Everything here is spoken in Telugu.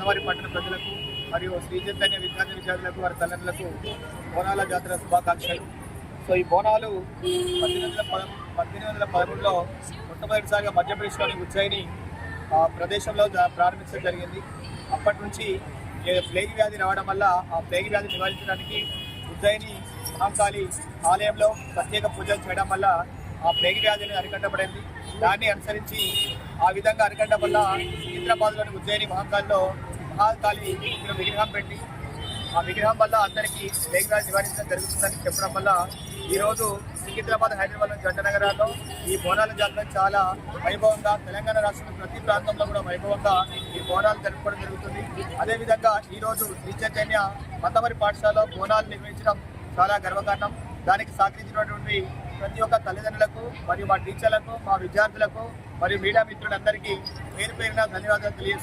మందమరి పట్టణ ప్రజలకు మరియు శ్రీ చైతన్య విద్యార్థులకు వారి తల్లిదండ్రులకు బోనాల జాతర శుభాకాంక్షలు. సో ఈ బోనాలు 1813లో మొట్టమొదటిసారిగా మధ్యప్రదేశ్లోని ఉజ్జయిని ప్రదేశంలో ప్రారంభించడం జరిగింది. అప్పటి నుంచి ప్లేగ్ వ్యాధి రావడం వల్ల ఆ ప్లేగ్ వ్యాధి నివారించడానికి ఉజ్జయిని మహాకాళి ఆలయంలో ప్రత్యేక పూజలు చేయడం వల్ల ఆ ప్లేగ్ వ్యాధిని అరికట్టబడింది. దాన్ని అనుసరించి ఆ విధంగా అరికట్టడం వల్ల సికింద్రాబాద్లోని ఉజ్జయిని మహాకాళిలో మహాకాళి విగ్రహం పెట్టి ఆ విగ్రహం వల్ల అందరికీ ప్లేగ్ వ్యాధి నివారించడం జరుగుతుందని చెప్పడం వల్ల ఈరోజు సికింద్రాబాద్, హైదరాబాద్ జంట నగరాల్లో ఈ బోనాల జాతర చాలా వైభవంగా, తెలంగాణ రాష్ట్రంలో ప్రతి ప్రాంతంలో కూడా వైభవంగా ఈ బోనాలు జరుపుకోవడం జరుగుతుంది. అదేవిధంగా ఈరోజు శ్రీ చైతన్య మందమరి పాఠశాలలో బోనాలు నిర్వహించడం చాలా గర్వకారణం. దానికి సహకరించినటువంటి ప్రతి ఒక్క తల్లిదండ్రులకు మరియు మా టీచర్లకు, మా విద్యార్థులకు మరియు మీడియా మిత్రులందరికీ పేరు పేరున ధన్యవాదాలు తెలియజేసుకుంటున్నాను.